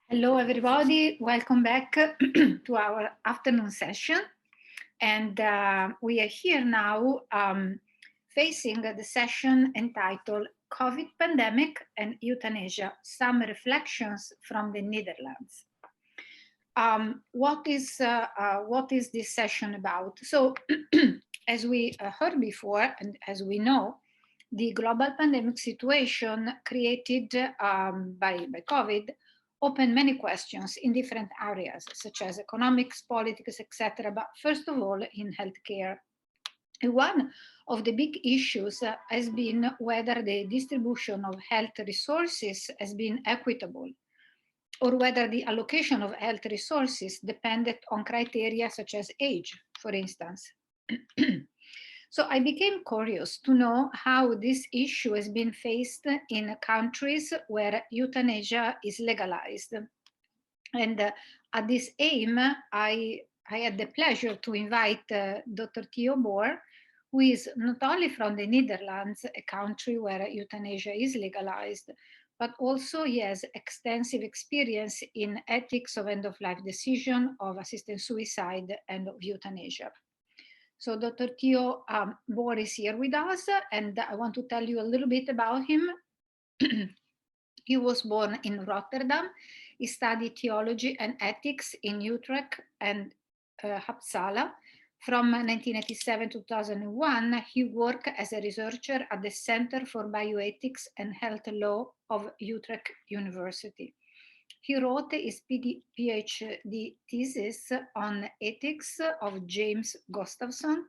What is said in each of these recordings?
Hello, everybody. Welcome back to our afternoon session. And we are here now facing the session entitled COVID Pandemic and Euthanasia, Some Reflections from the Netherlands. What is this session about? So, as we heard before, and as we know, the global pandemic situation created by COVID open many questions in different areas, such as economics, politics, etc. But first of all, in healthcare. One of the big issues has been whether the distribution of health resources has been equitable, or whether the allocation of health resources depended on criteria such as age, for instance. So I became curious to know how this issue has been faced in countries where euthanasia is legalized. And at this aim, I had the pleasure to invite Dr. Theo Boer, who is not only from the Netherlands, a country where euthanasia is legalized, but also he has extensive experience in ethics of end-of-life decision, of assisted suicide, and of euthanasia. So Dr. Theo Boer is here with us, and I want to tell you a little bit about him. He was born in Rotterdam. He studied theology and ethics in Utrecht and Uppsala. From 1987 to 2001, he worked as a researcher at the Center for Bioethics and Health Law of Utrecht University. He wrote his PhD thesis on ethics of James Gustafson.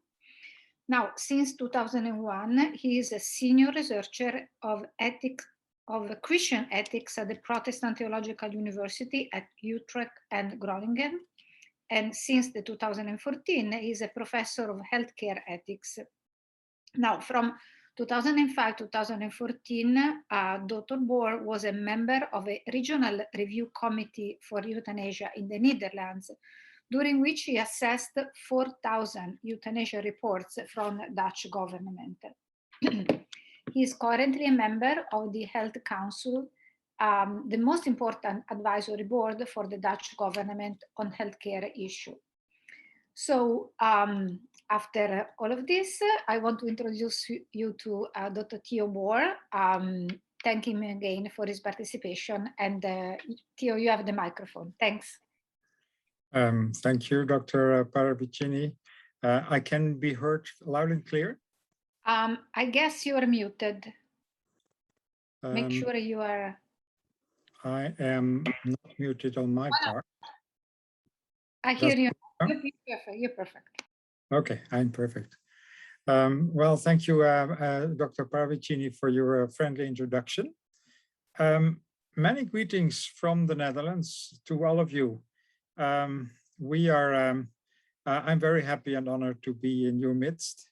Now, since 2001, he is a senior researcher of ethics of Christian ethics at the Protestant Theological University at Utrecht and Groningen. And since the 2014, he is a professor of healthcare ethics. Now, from 2005 to 2014, Dr. Boer was a member of a regional review committee for euthanasia in the Netherlands, during which he assessed 4,000 euthanasia reports from Dutch government. He is currently a member of the Health Council, the most important advisory board for the Dutch government on healthcare issue. So after all of this, I want to introduce you to Dr. Theo Boer. Thank him again for his participation. And Theo, you have the microphone. Thanks. Thank you, Dr. Paravicini. I can be heard loud and clear? I guess you are muted. Make sure you are. I am not muted on my part. I hear you. You're perfect. Okay, I'm perfect. Well, thank you, Dr. Paravicini, for your friendly introduction. Many greetings from the Netherlands to all of you. I'm very happy and honored to be in your midst.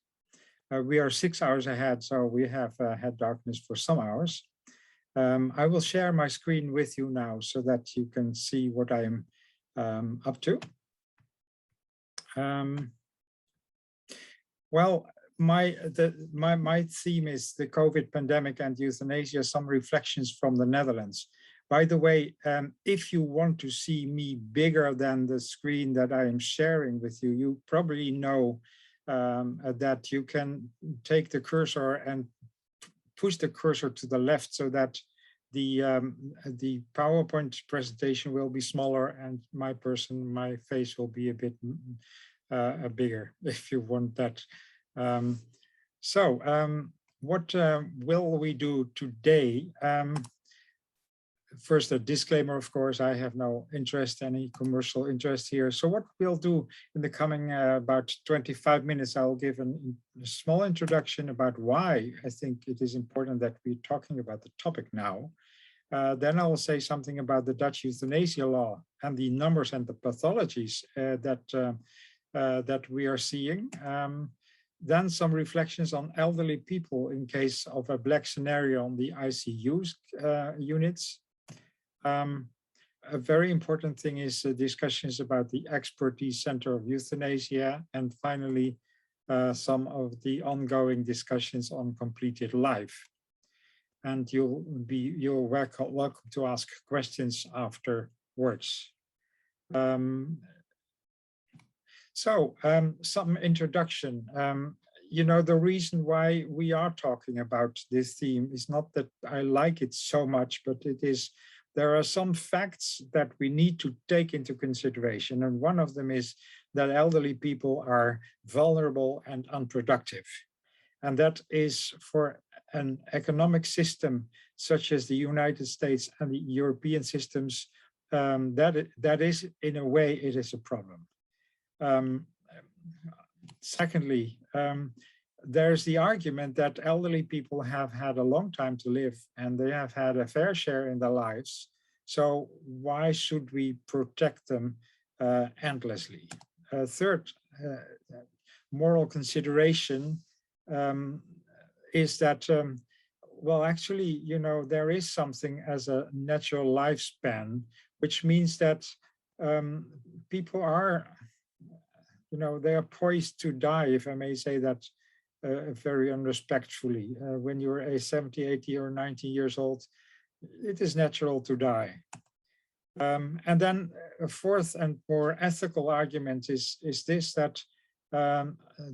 We are 6 hours ahead, so we have had darkness for some hours. I will share my screen with you now so that you can see what I am up to. Well, my theme is the COVID pandemic and euthanasia, some reflections from the Netherlands. By the way, if you want to see me bigger than the screen that I am sharing with you, you probably know that you can take the cursor and push the cursor to the left so that the PowerPoint presentation will be smaller and my face will be a bit bigger if you want that. What will we do today? First, a disclaimer, of course, I have no interest, any commercial interest here. So what we'll do in the coming about 25 minutes, I'll give a small introduction about why I think it is important that we're talking about the topic now. Then I will say something about the Dutch euthanasia law and the numbers and the pathologies that we are seeing. Then some reflections on elderly people in case of a black scenario on the ICU units. A very important thing is discussions about the expertise center of euthanasia, and finally some of the ongoing discussions on completed life. And you're welcome to ask questions after words. Some introduction. The reason why we are talking about this theme is not that I like it so much, but it is, there are some facts that we need to take into consideration. And one of them is that elderly people are vulnerable and unproductive. And that is for an economic system such as the United States and the European systems, that is, in a way, it is a problem. Secondly, there's the argument that elderly people have had a long time to live and they have had a fair share in their lives. So why should we protect them endlessly? Third, moral consideration is that, well, actually, there is something as a natural lifespan, which means that people are, they are poised to die, if I may say that very unrespectfully. When you're a 70, 80 or 90 years old, it is natural to die. And then a fourth and more ethical argument is this, that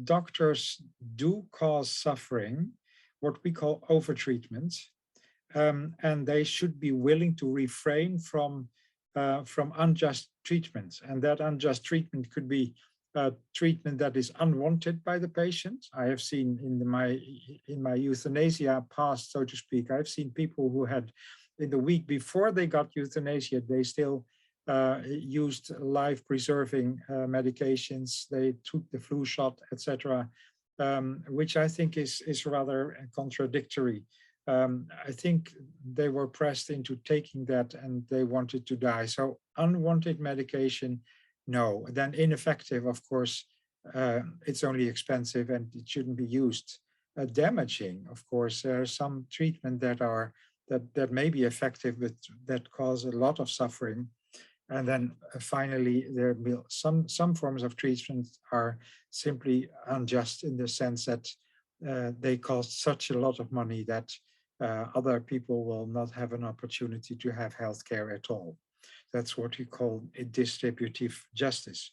doctors do cause suffering, what we call overtreatment, and they should be willing to refrain from unjust treatment. And that unjust treatment could be treatment that is unwanted by the patient. I have seen in my euthanasia past, so to speak, I've seen people who had, in the week before they got euthanasia, they still used life-preserving medications. They took the flu shot, etc., which I think is rather contradictory. I think they were pressed into taking that and they wanted to die. So unwanted medication, no. Then ineffective, of course, it's only expensive and it shouldn't be used. Damaging, of course, there are some treatment that may be effective, but that cause a lot of suffering. And then finally, there will some forms of treatment are simply unjust in the sense that they cost such a lot of money that other people will not have an opportunity to have health care at all. That's what we call a distributive justice.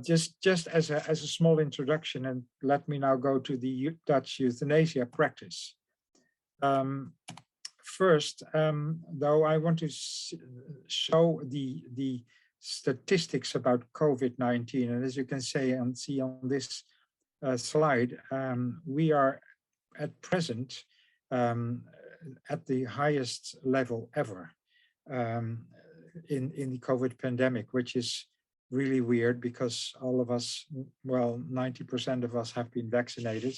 Just as a small introduction, and let me now go to the Dutch euthanasia practice. First, though, I want to show the statistics about COVID-19. And as you can see on this slide, we are at present at the highest level ever in the COVID pandemic, which is really weird because all of us, well, 90% of us have been vaccinated.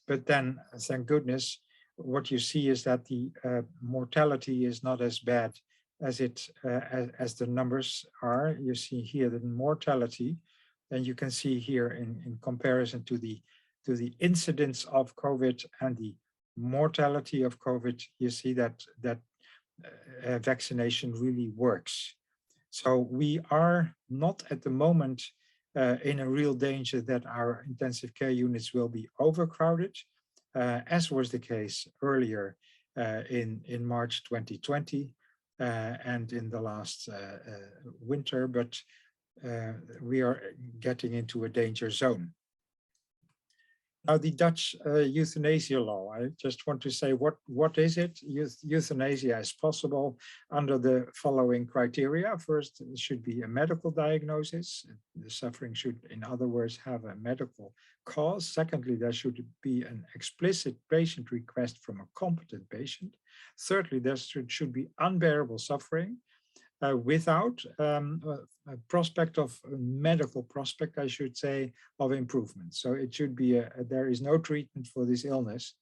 But then, thank goodness, what you see is that the mortality is not as bad as as the numbers are. You see here the mortality, and you can see here in comparison to the incidence of COVID and the mortality of COVID, you see that vaccination really works. So we are not at the moment in a real danger that our intensive care units will be overcrowded, as was the case earlier in March 2020 and in the last winter, but we are getting into a danger zone. Now, the Dutch euthanasia law, I just want to say, what is it? Euthanasia is possible under the following criteria. First, it should be a medical diagnosis. The suffering should, in other words, have a medical cause. Secondly, there should be an explicit patient request from a competent patient. Thirdly, there should be unbearable suffering. Without a prospect of medical prospect, I should say, of improvement. So it should be there is no treatment for this illness.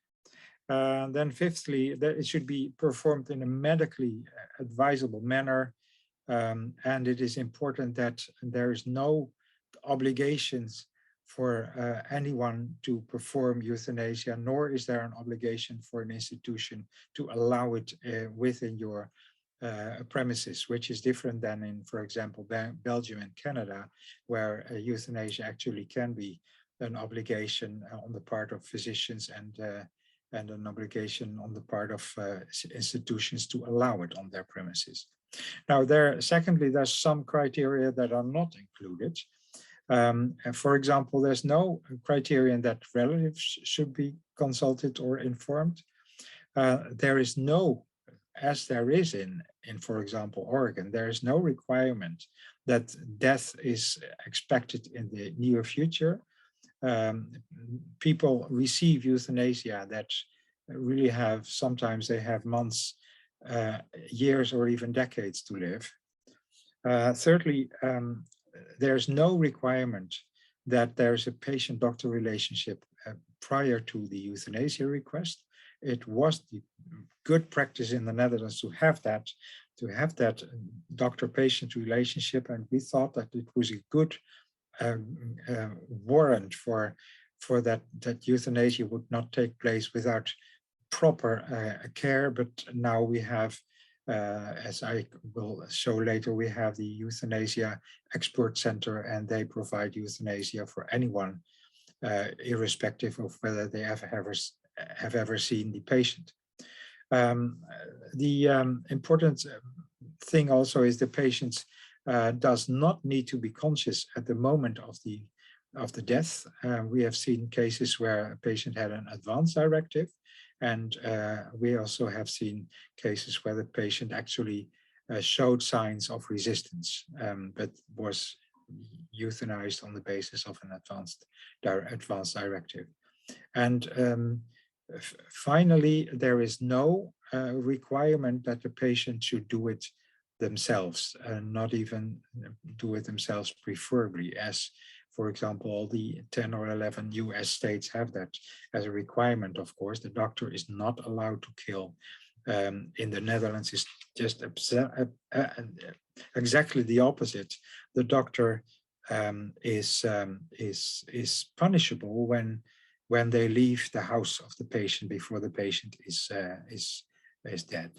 Then fifthly, it should be performed in a medically advisable manner. And it is important that there is no obligations for anyone to perform euthanasia, nor is there an obligation for an institution to allow it within your premises, which is different than in, for example, Belgium and Canada, where euthanasia actually can be an obligation on the part of physicians and an obligation on the part of institutions to allow it on their premises. Now, secondly, there's some criteria that are not included. And for example, there's no criterion that relatives should be consulted or informed. There is no, as there is in, for example, Oregon, there is no requirement that death is expected in the near future. People receive euthanasia that really have, sometimes they have months, years, or even decades to live. Thirdly, there's no requirement that there's a patient-doctor relationship prior to the euthanasia request. It was the good practice in the Netherlands to have that doctor-patient relationship, and we thought that it was a good warrant for that euthanasia would not take place without proper care. But now we have, as I will show later, we have the Euthanasia Expert Center, and they provide euthanasia for anyone, irrespective of whether they have ever seen the patient. The important thing also is the patient does not need to be conscious at the moment of the death. We have seen cases where a patient had an advance directive, and we also have seen cases where the patient actually showed signs of resistance, but was euthanized on the basis of an advance directive. And finally, there is no requirement that the patient should do it themselves, not even do it themselves preferably, as, for example, all the 10 or 11 US states have that as a requirement. Of course, the doctor is not allowed to kill. In the Netherlands, it's just exactly the opposite. The doctor is punishable when they leave the house of the patient before the patient is dead.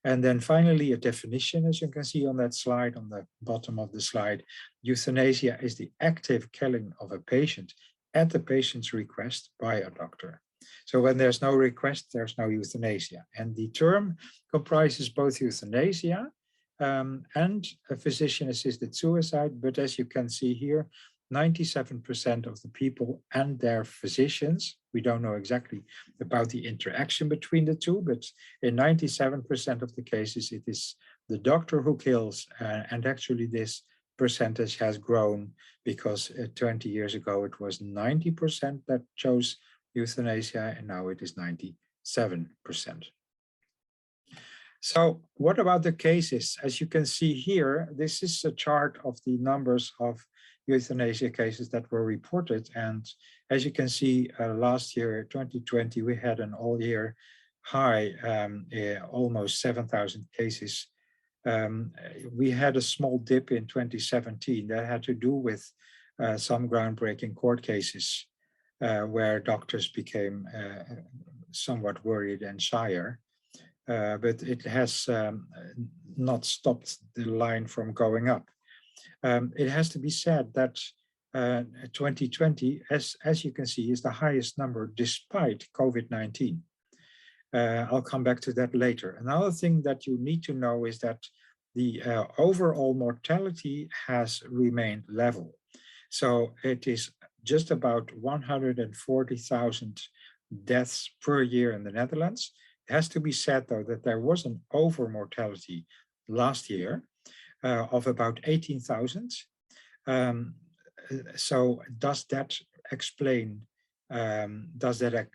And then finally, a definition, as you can see on that slide, on the bottom of the slide: euthanasia is the active killing of a patient at the patient's request by a doctor. So when there's no request, there's no euthanasia. And the term comprises both euthanasia and a physician-assisted suicide. But as you can see here, 97% of the people and their physicians, we don't know exactly about the interaction between the two, but in 97% of the cases, it is the doctor who kills. And actually this percentage has grown, because 20 years ago, it was 90% that chose euthanasia, and now it is 97%. So what about the cases? As you can see here, this is a chart of the numbers of euthanasia cases that were reported. And as you can see, last year, 2020, we had an all-year high, almost 7,000 cases. We had a small dip in 2017 that had to do with some groundbreaking court cases where doctors became somewhat worried and shyer. But it has not stopped the line from going up. It has to be said that 2020, as you can see, is the highest number despite COVID-19. I'll come back to that later. Another thing that you need to know is that the overall mortality has remained level. So it is just about 140,000 deaths per year in the Netherlands. It has to be said, though, that there was an over-mortality last year of about 18,000. So does that explain the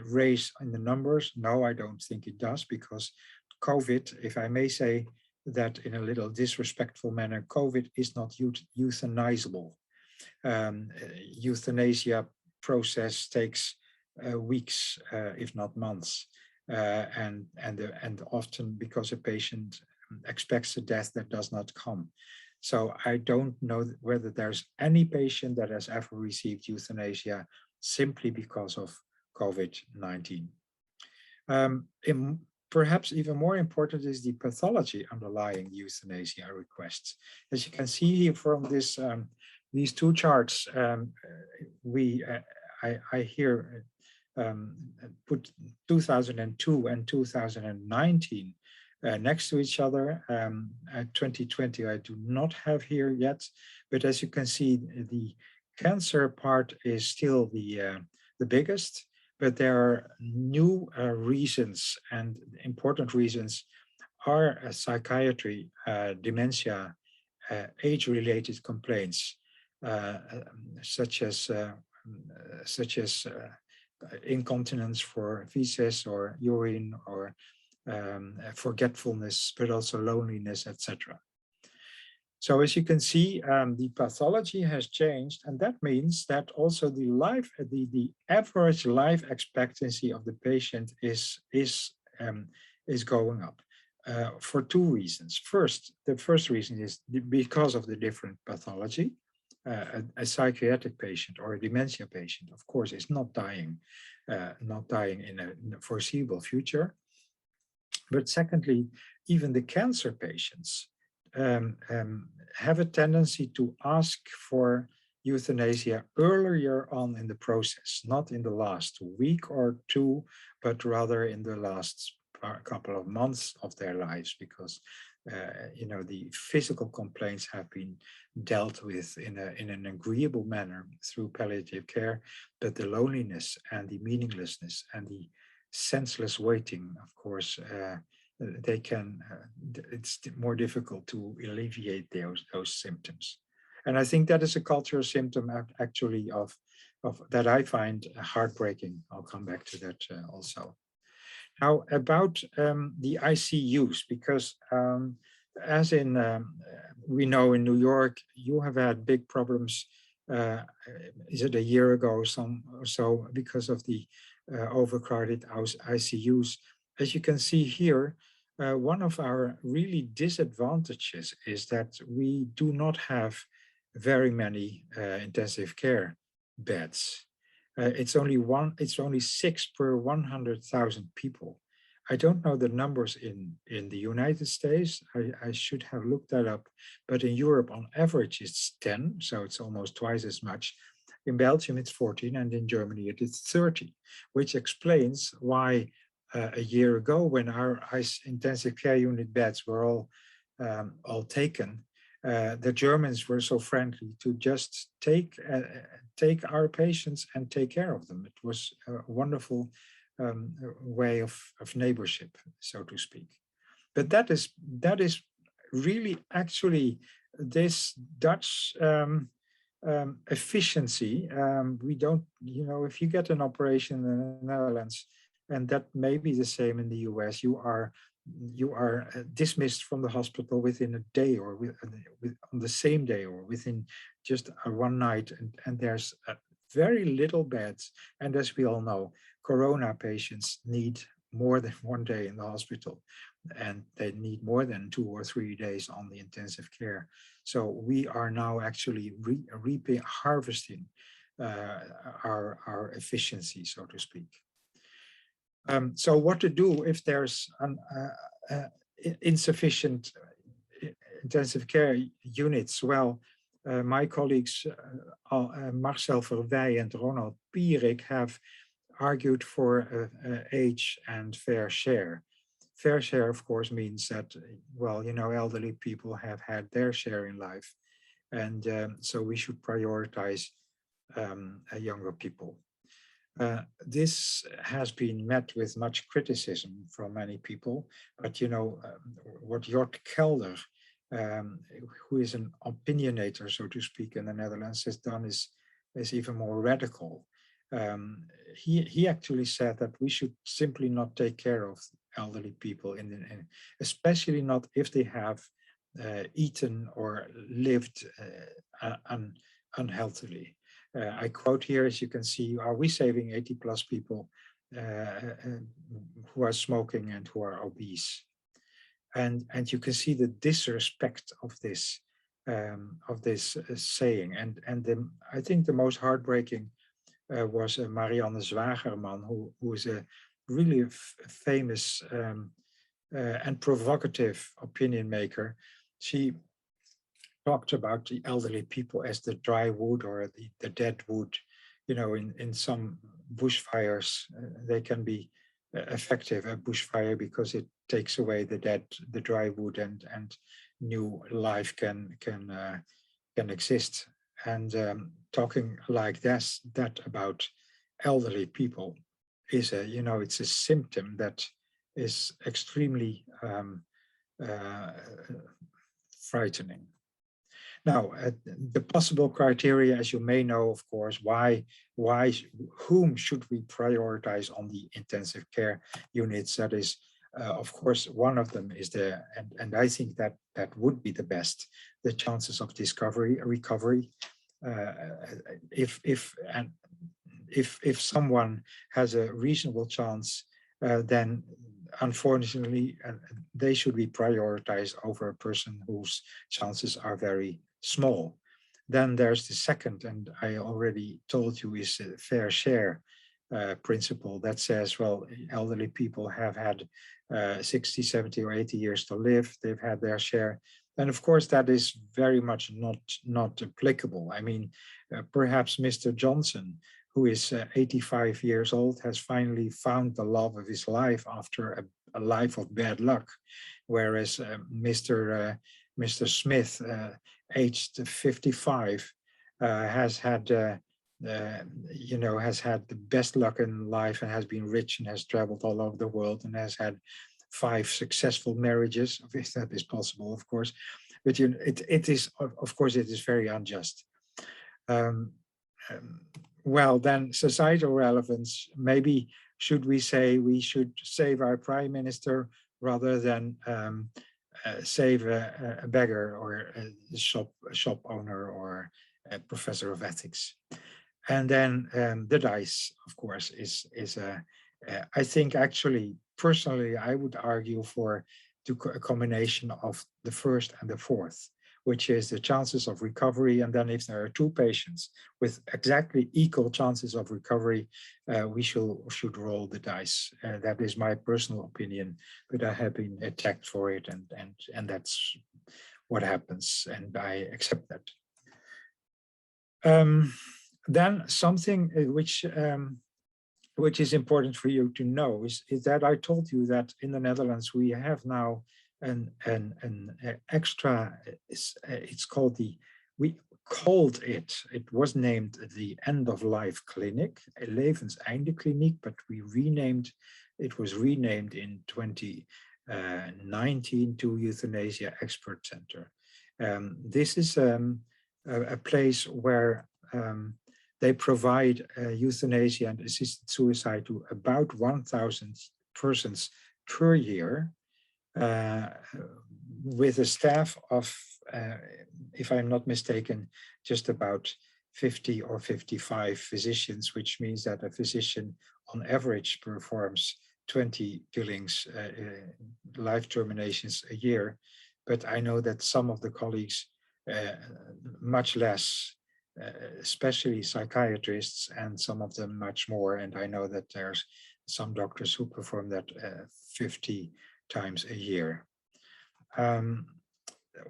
raise in the numbers? No, I don't think it does, because COVID, if I may say that in a little disrespectful manner, COVID is not euthanizable. Euthanasia process takes weeks, if not months, and often because a patient expects a death that does not come. So I don't know whether there's any patient that has ever received euthanasia simply because of COVID-19. Perhaps even more important is the pathology underlying euthanasia requests. As you can see here from this, these two charts, I here put 2002 and 2019 next to each other. 2020 I do not have here yet, but as you can see, the cancer part is still the biggest, but there are new reasons, and important reasons are psychiatry, dementia, age-related complaints, such as incontinence for feces or urine, or forgetfulness, but also loneliness, etc. So as you can see, the pathology has changed, and that means that also the average life expectancy of the patient is going up for two reasons. The first reason is because of the different pathology. A psychiatric patient or a dementia patient, of course, is not dying in a foreseeable future. But secondly, even the cancer patients have a tendency to ask for euthanasia earlier on in the process, not in the last week or two, but rather in the last couple of months of their lives, because the physical complaints have been dealt with in an agreeable manner through palliative care, but the loneliness and the meaninglessness and the senseless waiting, of course, it's more difficult to alleviate those symptoms. And I think that is a cultural symptom actually of that I find heartbreaking. I'll come back to that also. Now about the ICUs, because as we know in New York, you have had big problems. Is it a year ago or so because of the overcrowded ICUs? As you can see here, one of our really disadvantages is that we do not have very many intensive care beds. It's only 6 per 100,000 people. I don't know the numbers in the United States. I should have looked that up, but in Europe on average it's 10, so it's almost twice as much. In Belgium it's 14, and in Germany it is 30, which explains why a year ago, when our intensive care unit beds were all taken, the Germans were so friendly to just take our patients and take care of them. It was a wonderful way of neighborship, so to speak. But that is really actually this Dutch efficiency. We don't, if you get an operation in the Netherlands, and that may be the same in the US, you are dismissed from the hospital within a day, or on the same day, or within just one night, and there's very little beds. And as we all know, corona patients need more than 1 day in the hospital, and they need more than 2 or 3 days on the intensive care. So we are now actually harvesting our efficiency, so to speak. So what to do if there's insufficient intensive care units? Well, my colleagues Marcel Verwij and Ronald Pierik have argued for age and fair share. Fair share, of course, means that, well, elderly people have had their share in life, and so we should prioritize younger people. This has been met with much criticism from many people, but what Jort Kelder, who is an opinionator, so to speak, in the Netherlands, has done is even more radical. He actually said that we should simply not take care of elderly people, especially not if they have eaten or lived unhealthily. I quote here, as you can see, are we saving 80 plus people who are smoking and who are obese? And you can see the disrespect of this saying. And I think the most heartbreaking was Marianne Zwagerman, who is a really famous and provocative opinion maker. She talked about the elderly people as the dry wood or the dead wood. In some bushfires, they can be effective a bushfire because it takes away the dry wood, and new life can exist. And talking like that about elderly people is it's a symptom that is extremely frightening. Now, the possible criteria, as you may know, of course, whom should we prioritize on the intensive care units? That is, of course, one of them is and I think that would be the best, the chances of recovery. If someone has a reasonable chance, then unfortunately they should be prioritized over a person whose chances are very small. Then there's the second, and I already told you, is a fair share principle that says, well, elderly people have had 60, 70, or 80 years to live. They've had their share. And of course, that is very much not applicable. I mean, perhaps Mr. Johnson, who is 85 years old, has finally found the love of his life after a life of bad luck, whereas Mr. Smith, aged 55, has had has had the best luck in life and has been rich and has traveled all over the world and has had 5 successful marriages, if that is possible, of course. But it is, of course, it is very unjust. Well, then societal relevance, maybe should we say we should save our prime minister rather than save a beggar or a shop owner or a professor of ethics. And then the dice, of course, is I think actually, personally, I would argue for a combination of the first and the fourth, which is the chances of recovery. And then if there are 2 patients with exactly equal chances of recovery, we should roll the dice. That is my personal opinion, but I have been attacked for it, and that's what happens, and I accept that. Then something which is important for you to know is that I told you that in the Netherlands we have now an extra, it's called it was named the End of Life Clinic, Levenseinde Kliniek, but it was renamed in 2019 to Euthanasia Expert Center. This is a place where they provide euthanasia and assisted suicide to about 1,000 persons per year, with a staff of, if I'm not mistaken, just about 50 or 55 physicians, which means that a physician on average performs 20 killings, life terminations a year. But I know that some of the colleagues, much less, especially psychiatrists, and some of them much more. And I know that there's some doctors who perform that 50 times a year.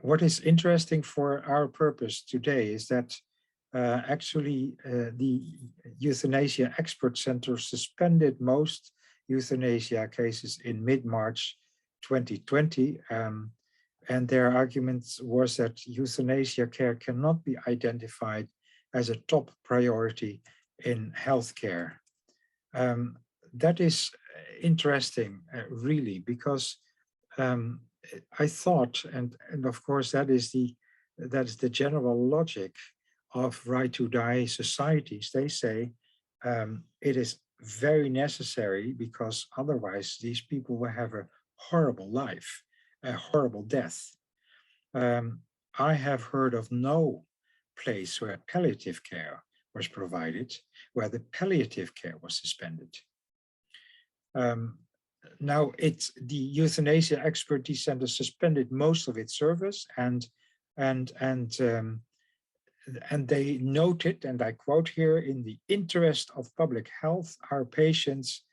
What is interesting for our purpose today is that actually the Euthanasia Expert Center suspended most euthanasia cases in mid-March 2020. And their argument was that euthanasia care cannot be identified as a top priority in healthcare. That is interesting, really, because I thought, and of course that is the general logic of right to die societies. They say it is very necessary because otherwise these people will have a horrible life, a horrible death. I have heard of no place where palliative care was provided, where the palliative care was suspended. Now, the Euthanasia Expertise Center suspended most of its service, and they noted, and I quote here, "In the interest of public health, our patients,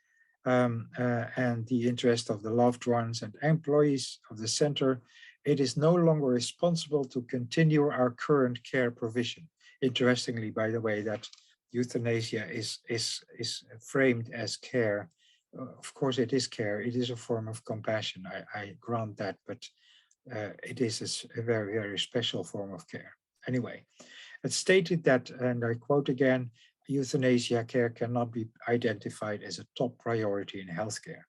and the interest of the loved ones and employees of the center, it is no longer responsible to continue our current care provision." Interestingly, by the way, that euthanasia is framed as care of course, it is care. It is a form of compassion. I grant that, but it is a very, very special form of care. Anyway, it's stated that, and I quote again, euthanasia care cannot be identified as a top priority in healthcare.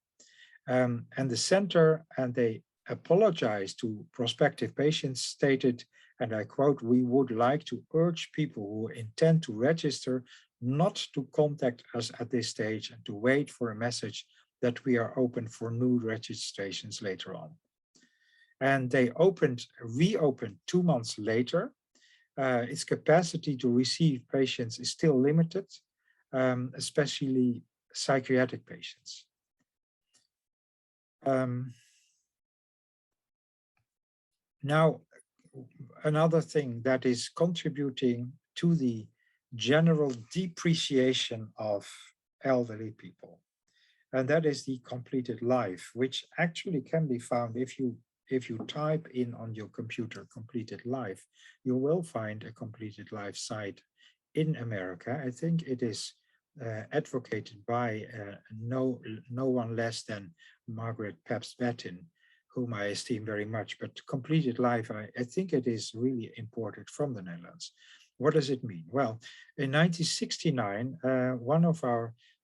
And the center, and they apologized to prospective patients, stated, and I quote, "We would like to urge people who intend to register not to contact us at this stage and to wait for a message that we are open for new registrations later on." And they reopened 2 months later. Its capacity to receive patients is still limited, especially psychiatric patients. Now, another thing that is contributing to the general depreciation of elderly people, and that is the completed life, which actually can be found if you type in on your computer completed life, you will find a completed life site in America. I think it is advocated by no one less than Margaret Pabst-Bettin, whom I esteem very much. But completed life, I think it is really imported from the Netherlands. What does it mean? Well, in 1969,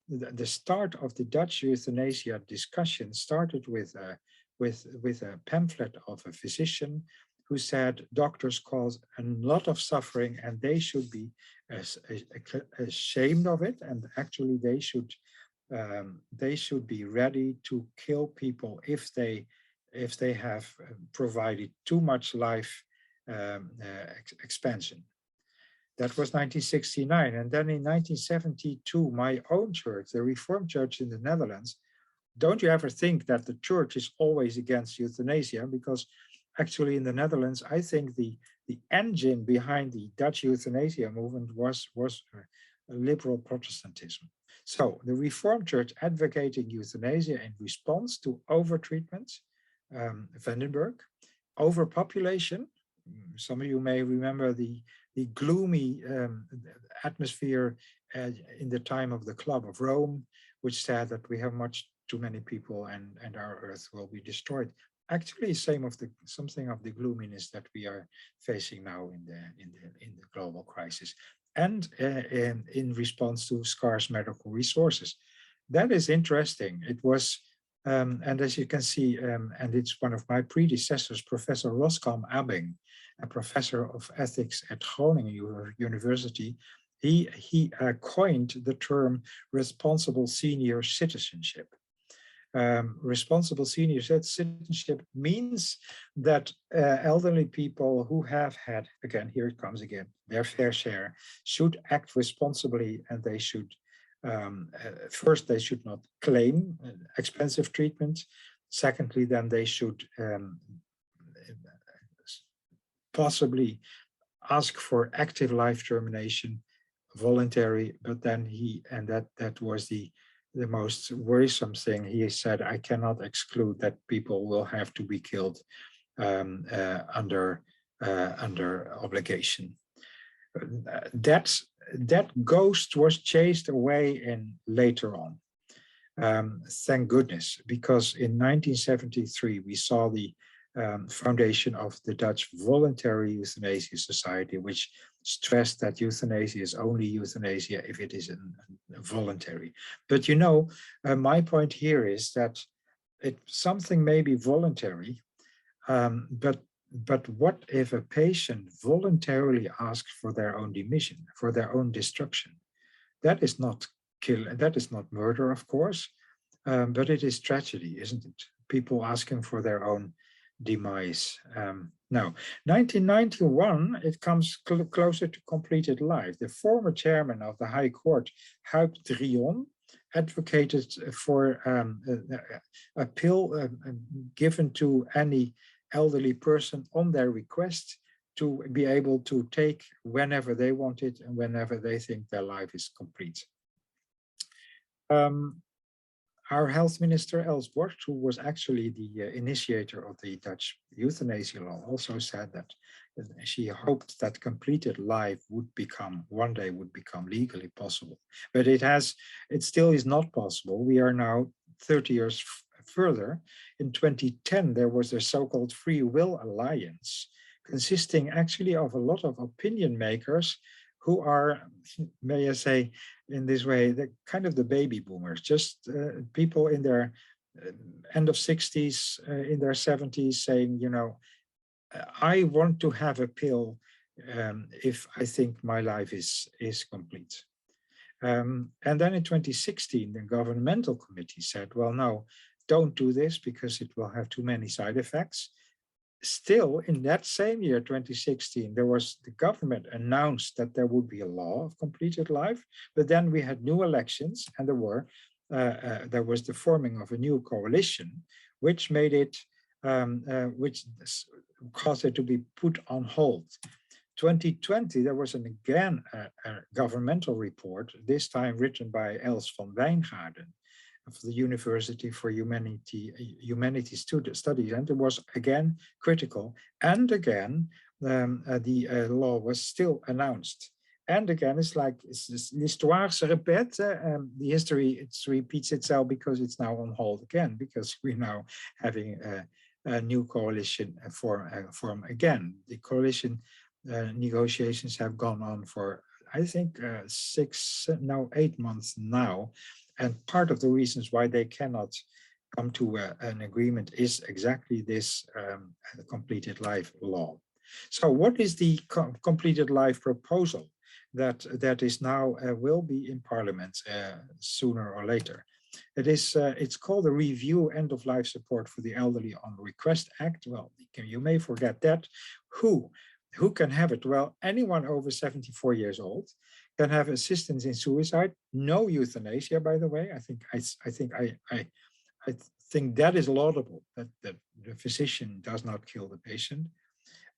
the start of the Dutch euthanasia discussion started with a pamphlet of a physician who said doctors cause a lot of suffering and they should be ashamed of it, and actually they should be ready to kill people if they have provided too much life expansion. That was 1969. And then in 1972, my own church, the Reformed Church in the Netherlands, don't you ever think that the church is always against euthanasia? Because actually in the Netherlands, I think the engine behind the Dutch euthanasia movement was liberal Protestantism. So the Reformed Church advocating euthanasia in response to overtreatment, Vandenberg, overpopulation. Some of you may remember the gloomy atmosphere in the time of the Club of Rome, which said that we have too many people and our earth will be destroyed. Actually, something of the gloominess that we are facing now in the global crisis, and in response to scarce medical resources. That is interesting. It was, and as you can see, and it's one of my predecessors, Professor Roskam Abing, a professor of ethics at Groningen University. He coined the term responsible senior citizenship. Responsible senior citizenship means that elderly people who have had, again, here it comes again, their fair share, should act responsibly, and they should, first, they should not claim expensive treatment. Secondly, then they should possibly ask for active life termination, voluntary, but then that was the most worrisome thing. He said, I cannot exclude that people will have to be killed under obligation. That ghost was chased away in later on. Thank goodness, because in 1973 we saw the foundation of the Dutch Voluntary Euthanasia Society, which stressed that euthanasia is only euthanasia if it is voluntary. But you know, my point here is that something may be voluntary, but what if a patient voluntarily asks for their own demission, for their own destruction? That is not that is not murder, of course, but it is tragedy, isn't it? People asking for their own demise. Now, 1991, it comes closer to completed life. The former chairman of the High Court, Huib Drion, advocated for a pill given to any elderly person on their request to be able to take whenever they want it and whenever they think their life is complete. Our health minister, Els Borst, who was actually the initiator of the Dutch euthanasia law, also said that she hoped that completed life one day would become legally possible. But it still is not possible. We are now 30 years further, in 2010, there was a so-called Free Will Alliance, consisting actually of a lot of opinion makers who are, may I say, in this way, the kind of the baby boomers, just people in their end of 60s, in their 70s, saying, you know, I want to have a pill if I think my life is complete. And then in 2016, the governmental committee said, well, no, don't do this because it will have too many side effects. Still, in that same year, 2016, the government announced that there would be a law of completed life, but then we had new elections and there was the forming of a new coalition, which made it, which caused it to be put on hold. 2020, there was again a governmental report, this time written by Els van Wijngaarden of the University for Humanities Studies, and it was again critical. And again, the law was still announced. And again, it's like l'histoire se répète. The history repeats itself because it's now on hold again, because we're now having a new coalition form again. The coalition negotiations have gone on for, I think, 8 months now. And part of the reasons why they cannot come to an agreement is exactly this completed life law. So what is the completed life proposal that is now will be in Parliament sooner or later? It's called the Review End of Life Support for the Elderly on Request Act. Well, you may forget that. Who can have it? Well, anyone over 74 years old can have assistance in suicide. No euthanasia, by the way. I think that is laudable, that the physician does not kill the patient.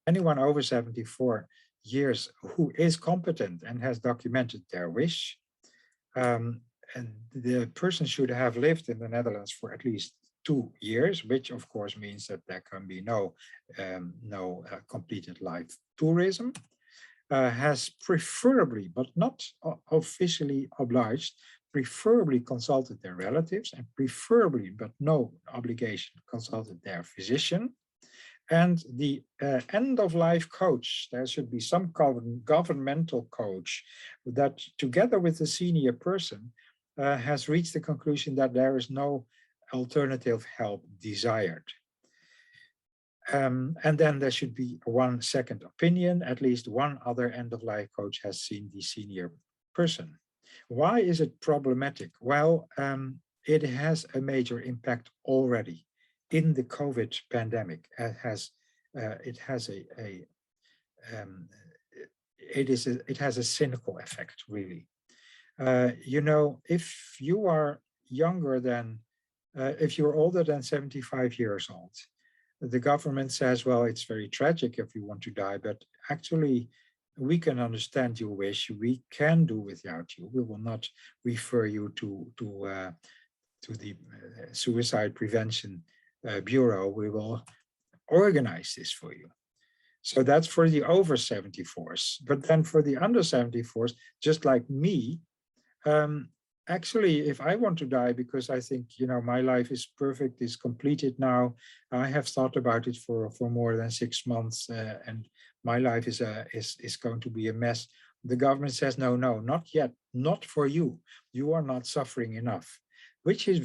Anyone over 74 years who is competent and has documented their wish, and the person should have lived in the Netherlands for at least 2 years, which of course means that there can be no completed life tourism. Has preferably, but not officially obliged, preferably consulted their relatives, and preferably, but no obligation, consulted their physician. And the end-of-life coach, there should be some governmental coach that, together with the senior person, has reached the conclusion that there is no alternative help desired. And then there should be one second opinion. At least one other end-of-life coach has seen the senior person. Why is it problematic? Well, it has a major impact already in the COVID pandemic. It has a cynical effect, really. You know, if you are younger than, if you're older than 75 years old, the government says, well, it's very tragic if you want to die, but actually we can understand your wish. We can do without you. We will not refer you to the Suicide Prevention Bureau. We will organize this for you. So that's for the over 74s. But then for the under 74s, just like me, actually, if I want to die because I think, you know, my life is perfect, is completed now, I have thought about it for more than 6 months, and my life is going to be a mess. The government says, no, not yet, not for you. You are not suffering enough, which is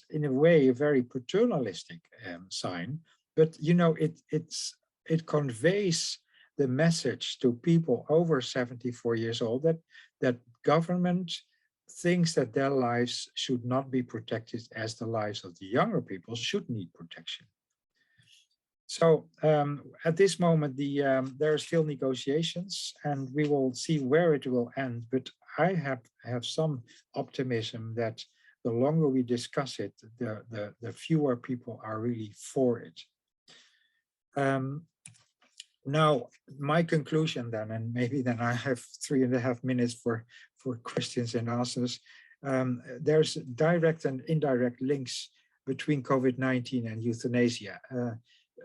in a way a very paternalistic sign. But you know, it conveys the message to people over 74 years old that government thinks that their lives should not be protected as the lives of the younger people should need protection. So at this moment, there are still negotiations, and we will see where it will end. But I have some optimism that the longer we discuss it, the fewer people are really for it. Now, my conclusion then, and maybe then I have 3.5 minutes for questions and answers. There's direct and indirect links between COVID-19 and euthanasia.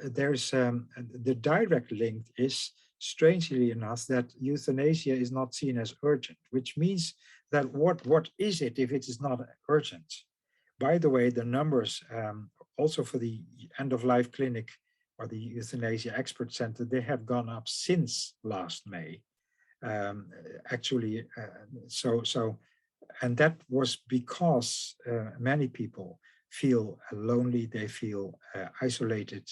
There's the direct link is, strangely enough, that euthanasia is not seen as urgent, which means that what is it if it is not urgent? by the way, the numbers also for the end-of-life clinic or the Euthanasia Expert Center, they have gone up since last May. Actually, and that was because many people feel lonely, they feel isolated,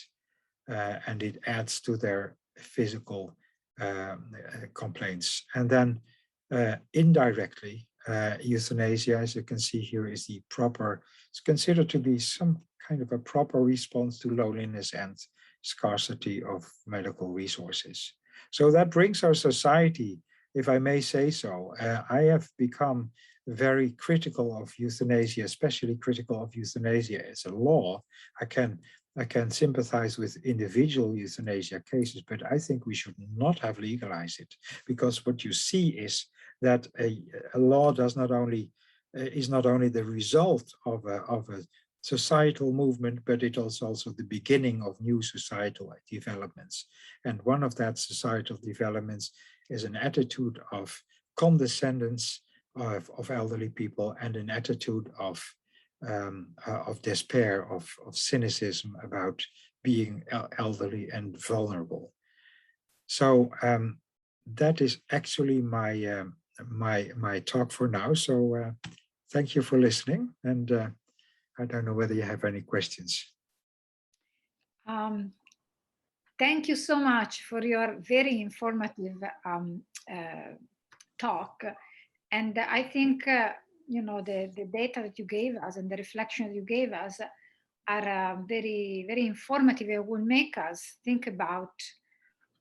and it adds to their physical complaints. And then indirectly, euthanasia, as you can see here, is the proper, it's considered to be some kind of a proper response to loneliness and scarcity of medical resources. So that brings our society, if I may say so. I have become very critical of euthanasia, especially critical of euthanasia as a law. I can sympathize with individual euthanasia cases, but I think we should not have legalized it, because what you see is that a law is not only the result of a societal movement, but it is also the beginning of new societal developments. And one of that societal developments is an attitude of condescendence of elderly people, and an attitude of despair, of cynicism about being elderly and vulnerable. So that is actually my my talk for now. So thank you for listening, and I don't know whether you have any questions. Thank you so much for your very informative talk. And I think, you know, the data that you gave us and the reflection you gave us are very, very informative. It will make us think about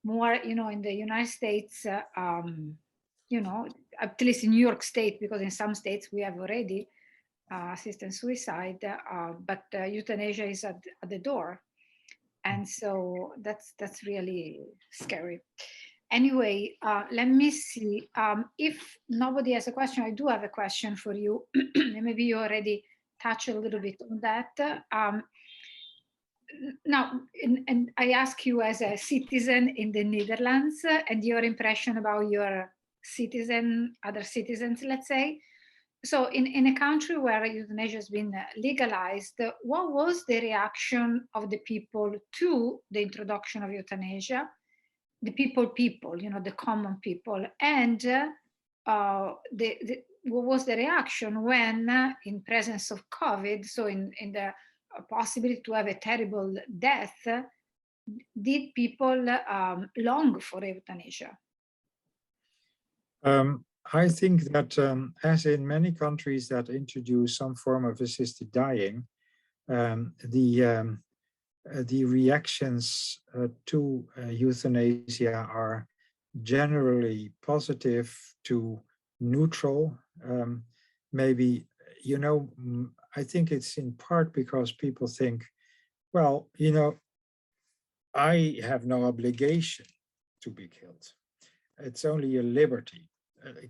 more, you know, in the United States, you know, at least in New York State, because in some states we have already assisted suicide, but euthanasia is at the door. And so that's really scary. Anyway, let me see. If nobody has a question, I do have a question for you. Maybe you already touched a little bit on that. Now, and I ask you as a citizen in the Netherlands, and your impression about your other citizens, let's say. So in a country where euthanasia has been legalized, what was the reaction of the people to the introduction of euthanasia? The people, you know, the common people, and what was the reaction when, in presence of COVID, so in the possibility to have a terrible death, did people long for euthanasia? I think that, as in many countries that introduce some form of assisted dying, the reactions to euthanasia are generally positive to neutral. Maybe, you know, I think it's in part because people think, well, you know, I have no obligation to be killed. It's only a liberty.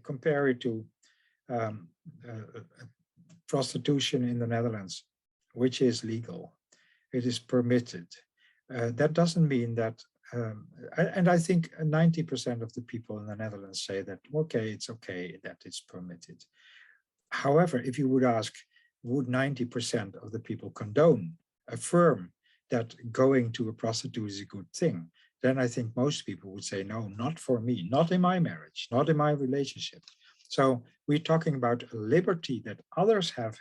Compare it to prostitution in the Netherlands, which is legal. It is permitted. That doesn't mean that, and I think 90% of the people in the Netherlands say that, okay, it's okay that it's permitted. However, if you would ask, would 90% of the people affirm that going to a prostitute is a good thing, then I think most people would say, no, not for me, not in my marriage, not in my relationship. So we're talking about a liberty that others have.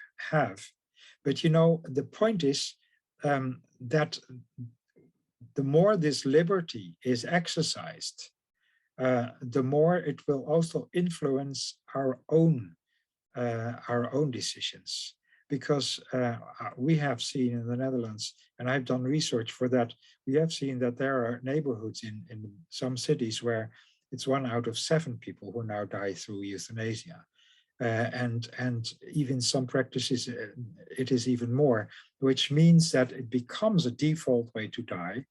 But, you know, the point is that the more this liberty is exercised, the more it will also influence our own decisions. Because we have seen in the Netherlands, and I've done research for that, we have seen that there are neighborhoods in some cities where it's 1 out of 7 people who now die through euthanasia. And even some practices, it is even more, which means that it becomes a default way to die.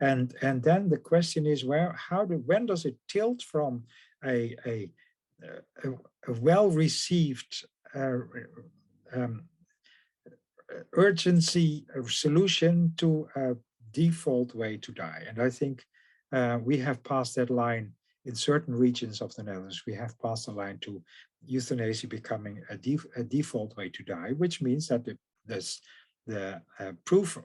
And then the question is, when does it tilt from a well-received urgency solution to a default way to die? And I think we have passed that line in certain regions of the Netherlands. We have passed the line to euthanasia becoming a default way to die, which means that the this the proof,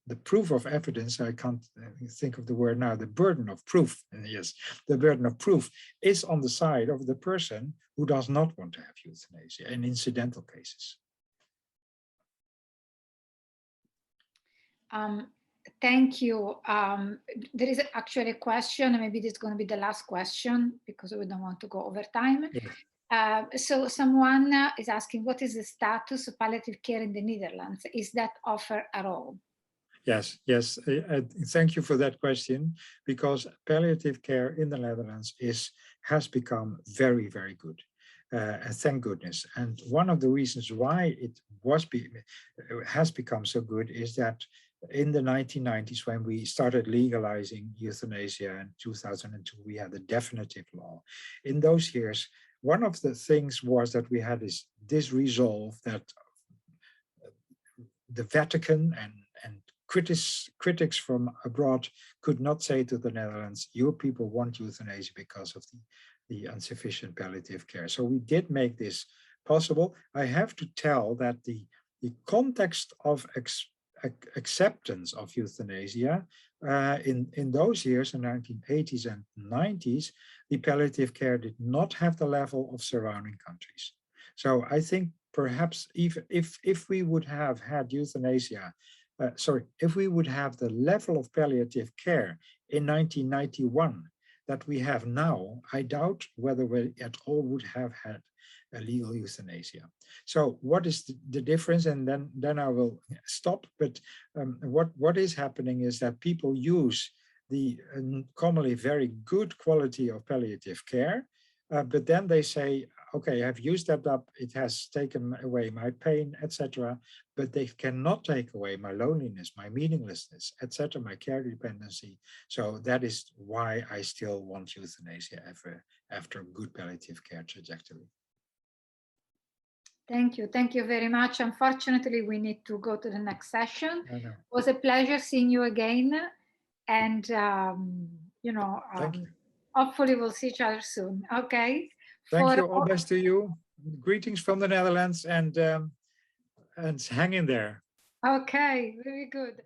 the proof of evidence, I can't think of the word now, the burden of proof, yes, the burden of proof is on the side of the person who does not want to have euthanasia in incidental cases. Thank you. There is actually a question, maybe this is going to be the last question because we don't want to go over time. Yeah. So someone is asking, what is the status of palliative care in the Netherlands? Is that offered at all? Yes, yes. Thank you for that question, because palliative care in the Netherlands has become very, very good. And thank goodness. And one of the reasons why it has become so good is that in the 1990s, when we started legalizing euthanasia in 2002, we had the definitive law. In those years, one of the things was that we had this resolve that the Vatican and critics from abroad could not say to the Netherlands, your people want euthanasia because of the insufficient palliative care. So we did make this possible. I have to tell that the context of acceptance of euthanasia in those years, in the 1980s and 90s, the palliative care did not have the level of surrounding countries. So I think perhaps if we would have had euthanasia, if we would have the level of palliative care in 1991 that we have now, I doubt whether we at all would have had a legal euthanasia. So what is the difference? And then I will stop. But what is happening is that people use the commonly very good quality of palliative care, but then they say, okay, I've used that up, it has taken away my pain, etc. But they cannot take away my loneliness, my meaninglessness, etc., my care dependency. So that is why I still want euthanasia after good palliative care trajectory. Thank you. Thank you very much. Unfortunately, we need to go to the next session. It was a pleasure seeing you again. And, hopefully we'll see each other soon. Okay. Thank you. All best to you. Greetings from the Netherlands, and hang in there. Okay, very good.